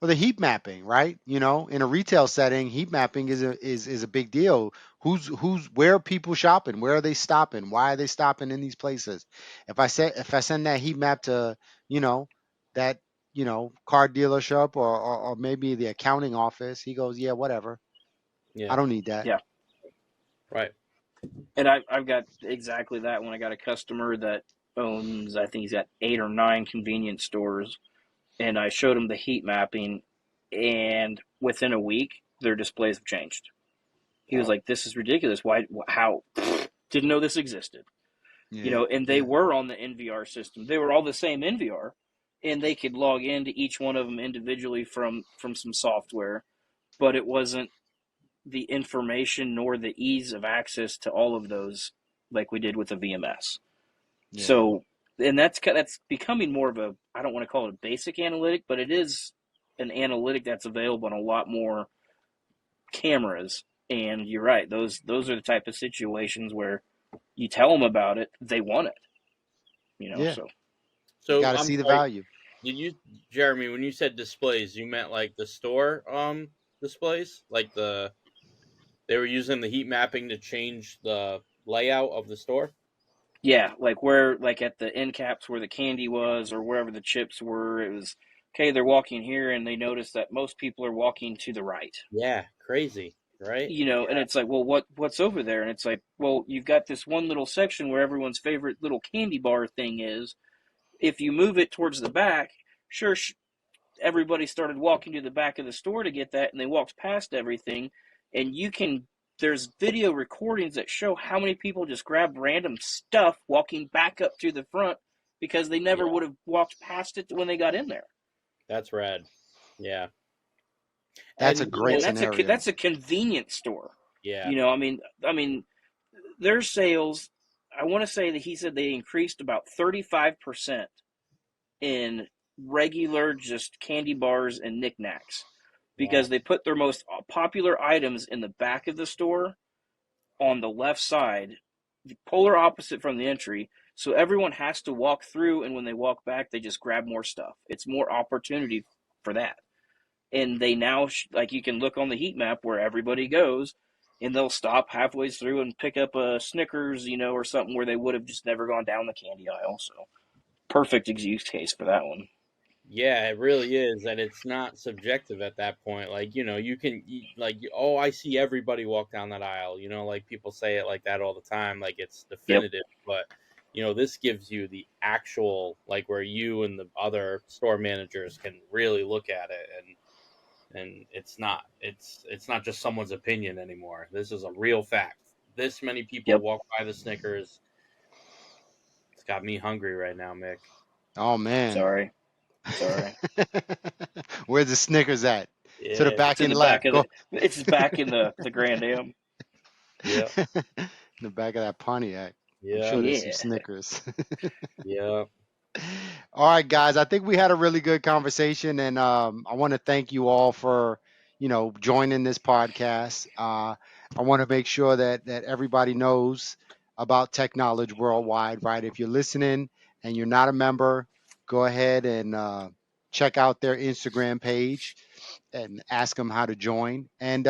Well, the heat mapping, right? In a retail setting, heat mapping is a big deal. Who's where are people shopping? Where are they stopping? Why are they stopping in these places? If I send that heat map to you know that car dealership or maybe the accounting office, he goes, yeah, whatever. I Yeah, don't need that. Yeah. right. And I've got exactly that when I got a customer that owns, I think he's got 8 or 9 convenience stores, and I showed him the heat mapping, and within a week, their displays have changed. He was Wow. like, "This is ridiculous. Why? How? Didn't know this existed." Yeah, And they yeah, were on the NVR system. They were all the same NVR, and they could log into each one of them individually from some software, but it wasn't the information nor the ease of access to all of those like we did with the VMS. yeah, So, and that's becoming more of a, I don't want to call it a basic analytic, but it is an analytic that's available on a lot more cameras. And you're right; those are the type of situations where you tell them about it, they want it. yeah. So You got So to I'm see the sorry. value. Did you, Jeremy, when you said displays, you meant like the store displays, like they were using the heat mapping to change the layout of the store? yeah, like where, like at the end caps where the candy was or wherever the chips were, it was okay. They're walking here, and they notice that most people are walking to the right. Yeah, crazy, right? And it's like, well, what's over there? And it's like, well, you've got this one little section where everyone's favorite little candy bar thing is. If you move it towards the back, sure, everybody started walking to the back of the store to get that, and they walked past everything. And there's video recordings that show how many people just grab random stuff walking back up to the front because they never Yeah, would have walked past it when they got in there. that's rad. Yeah, That's a and great And scenario. that's a convenience store. yeah, I mean, their sales. I want to say that he said they increased about 35% in regular just candy bars and knickknacks wow, because they put their most popular items in the back of the store on the left side, the polar opposite from the entry. So everyone has to walk through, and when they walk back, they just grab more stuff. It's more opportunity for that. And they now, like, you can look on the heat map where everybody goes, and they'll stop halfway through and pick up a Snickers, or something where they would have just never gone down the candy aisle. So perfect use case for that one. yeah, it really is, and it's not subjective at that point. Like, you can oh, I see everybody walk down that aisle. Like people say it like that all the time, like it's Yep. definitive, but This gives you the actual, like, where you and the other store managers can really look at it, and it's not just someone's opinion anymore. This is a real fact. This many people Yep. walk by the Snickers. It's got me hungry right now, Mick. Oh man. Sorry. Where's the Snickers at? To the Yeah, It's back in and the back left. of Go. it's back in the Grand Am. yeah, In the back of that Pontiac. I'm yeah, sure there's some Yeah. Snickers. yeah. All right, guys. I think we had a really good conversation, and I want to thank you all for, joining this podcast. I want to make sure that everybody knows about Tech Knowledge Worldwide. Right? If you're listening and you're not a member, go ahead and check out their Instagram page and ask them how to join. And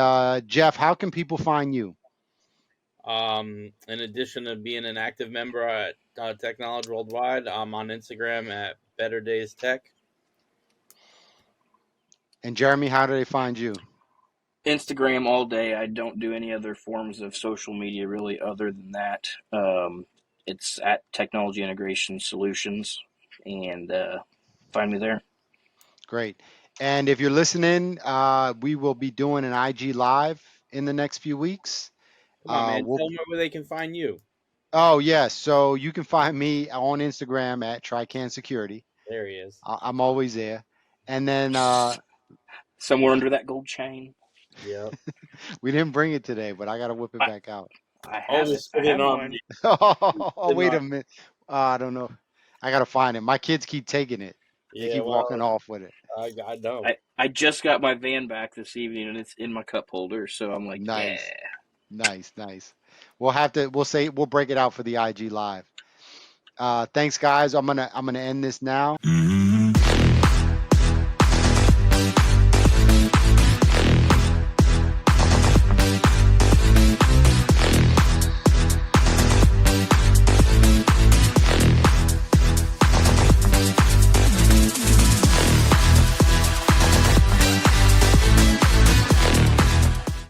Jeff, how can people find you? In addition to being an active member at Technology Worldwide, I'm on Instagram at Better Days Tech. And Jeremy, how do they find you? Instagram all day. I don't do any other forms of social media really other than that. It's at Technology Integration Solutions, and find me there. Great. And if you're listening, we will be doing an IG live in the next few weeks. Come on, man. We'll Tell them where they can find you. Oh yes, so you can find me on Instagram at Trican Security. There he is. I'm always there. And then Somewhere under that gold chain. Yep. we didn't bring it today, but I gotta whip it I, back out. I have it. Always I sitting have on one. me. Oh, Sitting wait on. a minute. I don't know. I gotta find it. My kids keep taking it. They Yeah, keep well, walking off with it. I know. I just got my van back this evening, and it's in my cup holder. So I'm like, yeah. Nice, nice. We'll break it out for the IG live. Thanks guys. I'm gonna end this now.